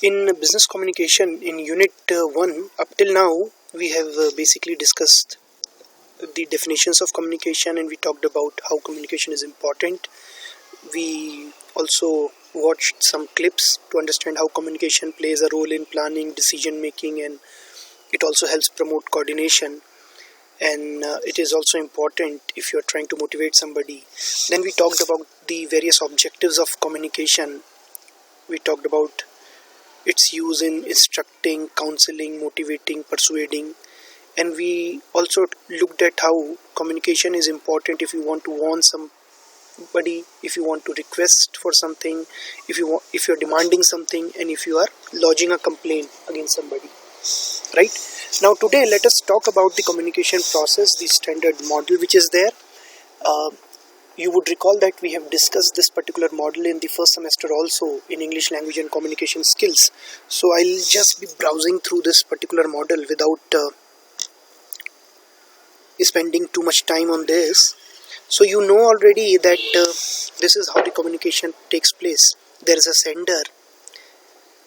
In business communication, in unit 1, up till now, we have basically discussed the definitions of communication, and we talked about how communication is important. We also watched some clips to understand how communication plays a role in planning, decision making, and it also helps promote coordination. And it is also important if you're trying to motivate somebody. Then we talked about the various objectives of communication. We talked about its use in instructing, counseling, motivating, persuading, and we also looked at how communication is important if you want to warn somebody, if you want to request for something, if you're demanding something, and if you are lodging a complaint against somebody. Right? Now today let us talk about the communication process, the standard model which is there. You would recall that we have discussed this particular model in the first semester also in English language and communication skills. So I'll just be browsing through this particular model without spending too much time on this. So you know already that this is how the communication takes place. There is a sender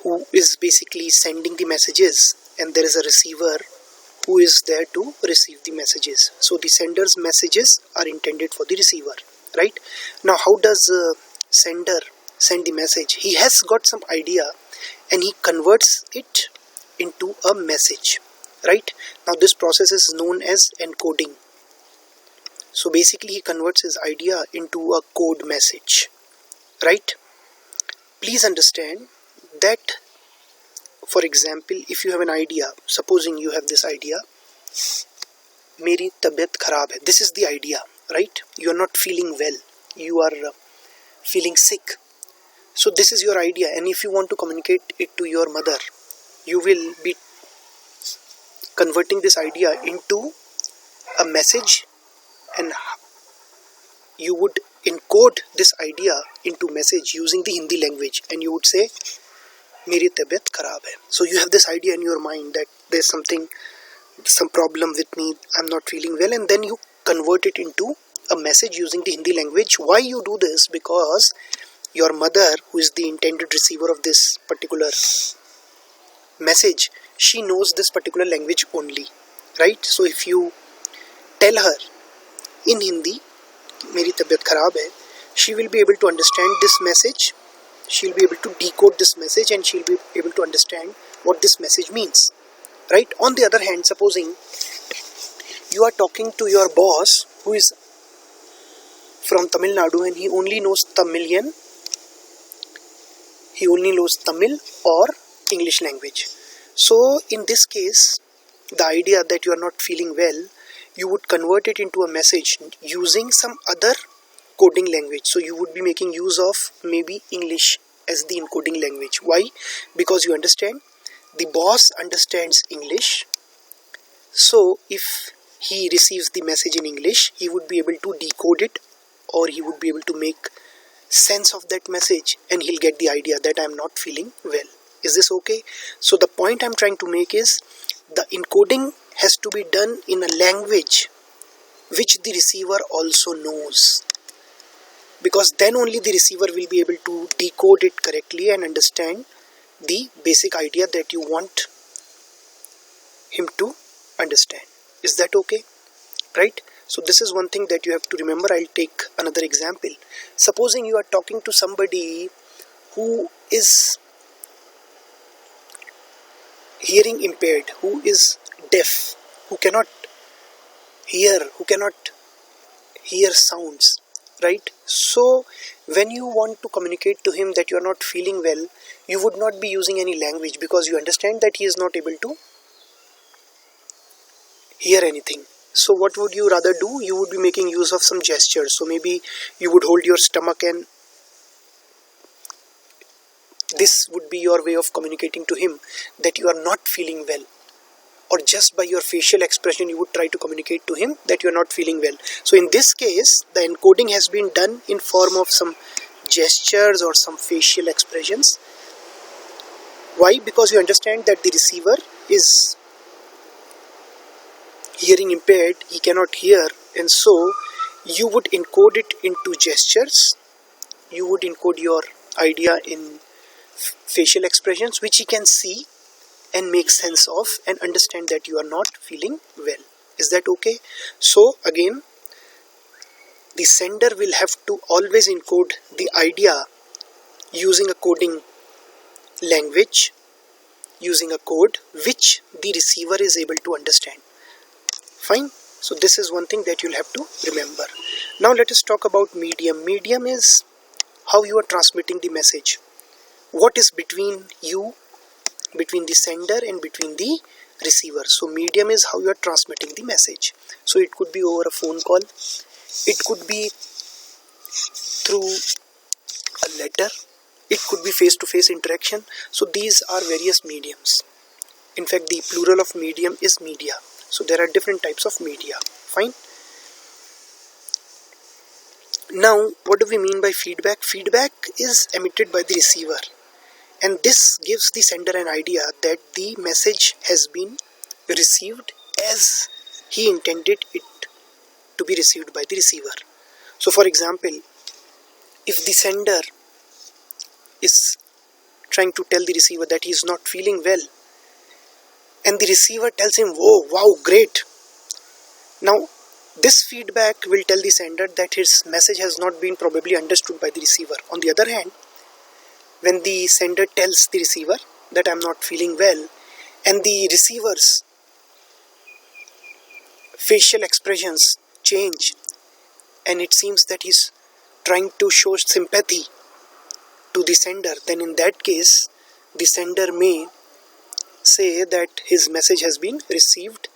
who is basically sending the messages, and there is a receiver who is there to receive the messages. So the sender's messages are intended for the receiver. Right? Now how does sender send the message? He has got some idea and he converts it into a message. Right? Now this process is known as encoding. So basically he converts his idea into a code message. Right? Please understand that, for example, if you have an idea, supposing you have this idea, मेरी तबीयत खराब है. This is the idea, right? You are not feeling well. You are feeling sick. So this is your idea, and if you want to communicate it to your mother, you will be converting this idea into a message, and you would encode this idea into message using the Hindi language, and you would say, मेरी तबीयत खराब है. So you have this idea in your mind that there's some problem with me, I'm not feeling well, and then you convert it into a message using the Hindi language. Why you do this? Because your mother, who is the intended receiver of this particular message, she knows this particular language only, right? So if you tell her in Hindi, मेरी तबीयत खराब है, she will be able to understand this message, she will be able to decode this message, and she will be able to understand what this message means. Right? On the other hand, supposing you are talking to your boss who is from Tamil Nadu and he only knows Tamil or English language. So in this case, the idea that you are not feeling well, you would convert it into a message using some other coding language. So you would be making use of maybe English as the encoding language. Why? Because you understand, the boss understands English, so if he receives the message in English, he would be able to decode it, or he would be able to make sense of that message, and he'll get the idea that I'm not feeling well. Is this okay? So the point I'm trying to make is, the encoding has to be done in a language which the receiver also knows, because then only the receiver will be able to decode it correctly and understand the basic idea that you want him to understand. Is that okay? Right? So this is one thing that you have to remember. I'll take another example. Supposing you are talking to somebody who is hearing impaired, who is deaf, who cannot hear sounds. Right? So when you want to communicate to him that you are not feeling well, you would not be using any language, because you understand that he is not able to hear anything. So what would you rather do? You would be making use of some gestures. So maybe you would hold your stomach, and this would be your way of communicating to him that you are not feeling well. Or just by your facial expression, you would try to communicate to him that you are not feeling well. So in this case, the encoding has been done in form of some gestures or some facial expressions. Why? Because you understand that the receiver is hearing impaired, he cannot hear, and so you would encode it into gestures, you would encode your idea in facial expressions which he can see and make sense of and understand that you are not feeling well. Is that okay? So again, the sender will have to always encode the idea using a coding language, using a code which the receiver is able to understand. Fine. So this is one thing that you'll have to remember. Now let us talk about medium. Medium is how you are transmitting the message. What is between you, between the sender and between the receiver. So medium is how you are transmitting the message. So it could be over a phone call, it could be through a letter, it could be face-to-face interaction. So these are various mediums. In fact, the plural of medium is media. So there are different types of media. Fine. Now what do we mean by feedback? Feedback is emitted by the receiver, and this gives the sender an idea that the message has been received as he intended it to be received by the receiver. So for example, if the sender is trying to tell the receiver that he is not feeling well, and the receiver tells him, "Oh, wow, great." Now this feedback will tell the sender that his message has not been probably understood by the receiver. On the other hand, when the sender tells the receiver that I'm not feeling well, and the receiver's facial expressions change, and it seems that he's trying to show sympathy to the sender, then in that case the sender may say that his message has been received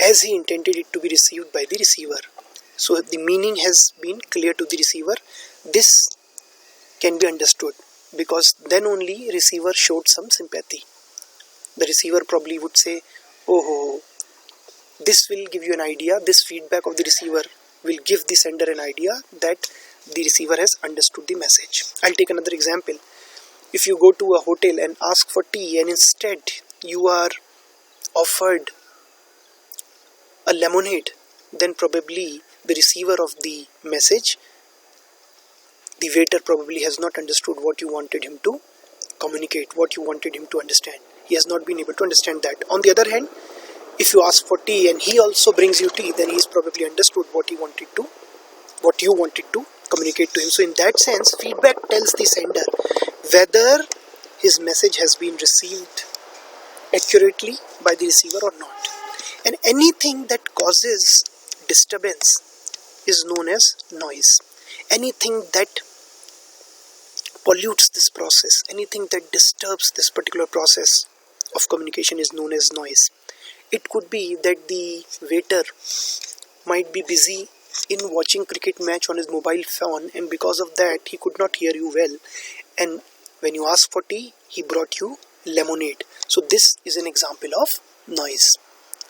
as he intended it to be received by the receiver. So the meaning has been clear to the receiver. This can be understood because then only receiver showed some sympathy. The receiver probably would say, "Oh, this will give you an idea." This feedback of the receiver will give the sender an idea that the receiver has understood the message. I'll take another example. If you go to a hotel and ask for tea and instead you are offered a lemonade, then probably the receiver of the message, the waiter probably has not understood what you wanted him to communicate, what you wanted him to understand. He has not been able to understand that. On the other hand, if you ask for tea and he also brings you tea, then he's probably understood what you wanted to communicate to him. So in that sense, feedback tells the sender whether his message has been received accurately by the receiver or not. And anything that causes disturbance is known as noise. Anything that pollutes this process, anything that disturbs this particular process of communication is known as noise. It could be that the waiter might be busy in watching cricket match on his mobile phone, and because of that he could not hear you well, and when you asked for tea he brought you lemonade. So this is an example of noise.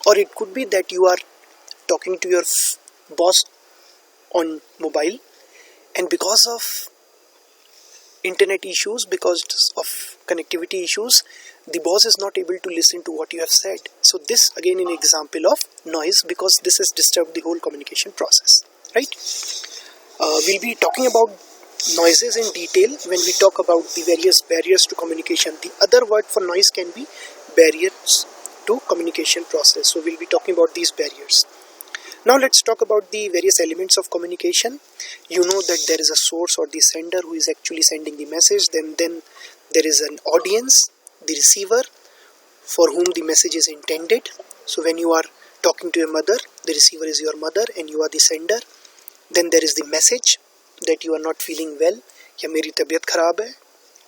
Or it could be that you are talking to your boss on mobile, and because of internet issues, because of connectivity issues, the boss is not able to listen to what you have said. So this again an example of noise, because this has disturbed the whole communication process, right? We'll be talking about noises in detail when we talk about the various barriers to communication. The other word for noise can be barriers to communication process. So we'll be talking about these barriers. Now let's talk about the various elements of communication. You know that there is a source or the sender who is actually sending the message. Then there is an audience, the receiver, for whom the message is intended. So when you are talking to your mother, the receiver is your mother and you are the sender. Then there is the message that you are not feeling well, ya meri tabiyat kharab hai,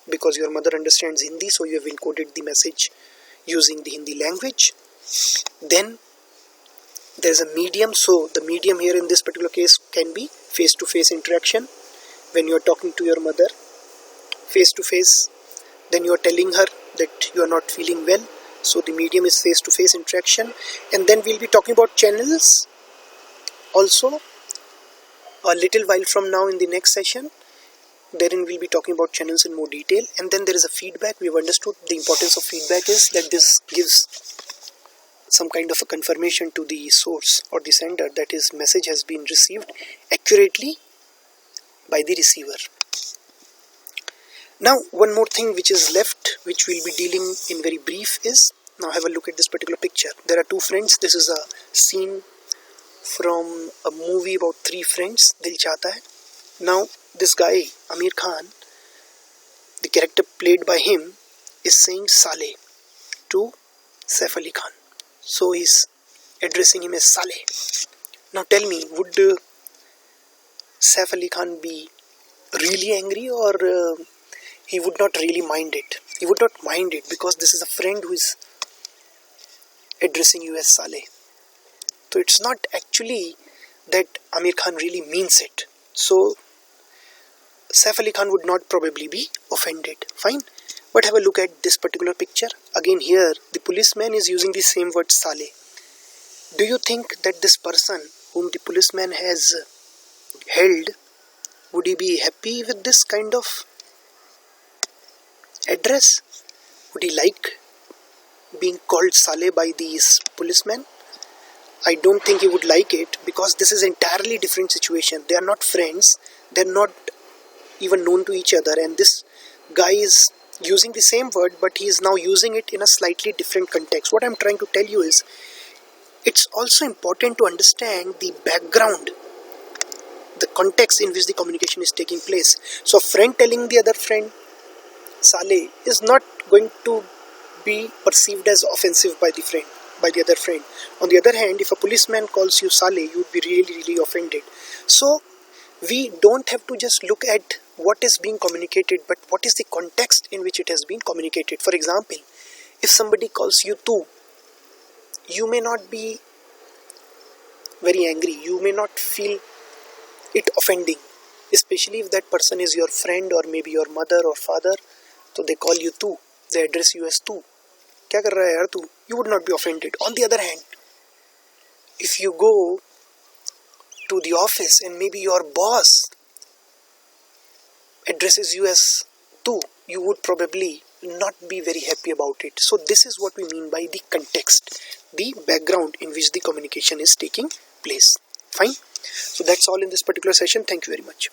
because your mother understands Hindi, so you have encoded the message using the Hindi language. Then there is a medium. So the medium here in this particular case can be face-to-face interaction. When you are talking to your mother face-to-face, then you are telling her that you are not feeling well. So the medium is face-to-face interaction. And then we'll be talking about channels also a little while from now in the next session. Therein we'll be talking about channels in more detail. And then there is a feedback. We have understood the importance of feedback is that this gives some kind of a confirmation to the source or the sender that his message has been received accurately by the receiver. Now one more thing which is left, which we'll be dealing in very brief, is now have a look at this particular picture. There are two friends. This is a scene from a movie about three friends, Dil Chahta Hai. Now this guy Amir Khan, the character played by him, is saying Saleh to Saif Ali Khan. So he's addressing him as Saleh. Now tell me, would Saif Ali Khan be really angry, or he would not really mind it? He would not mind it because this is a friend who is addressing you as Saleh. So it's not actually that Amir Khan really means it. So Saif Ali Khan would not probably be offended. Fine. But have a look at this particular picture. Again here, the policeman is using the same word Saleh. Do you think that this person whom the policeman has held, would he be happy with this kind of address? Would he like being called Saleh by these policemen? I don't think he would like it, because this is entirely different situation. They are not friends. They are not even known to each other, and this guy is using the same word, but he is now using it in a slightly different context. What I'm trying to tell you is, it's also important to understand the background, the context in which the communication is taking place. So a friend telling the other friend Saleh is not going to be perceived as offensive by the other friend. On the other hand, if a policeman calls you Saleh, you would be really offended. So we don't have to just look at what is being communicated, but what is the context in which it has been communicated. For example, if somebody calls you tu, you may not be very angry, you may not feel it offending, especially if that person is your friend or maybe your mother or father. So they call you tu, they address you as tu. Kya kar raha hai yaar tu? You would not be offended. On the other hand, if you go to the office and maybe your boss addresses you as tu, you would probably not be very happy about it. So this is what we mean by the context, the background in which the communication is taking place. Fine. So that's all in this particular session. Thank you very much.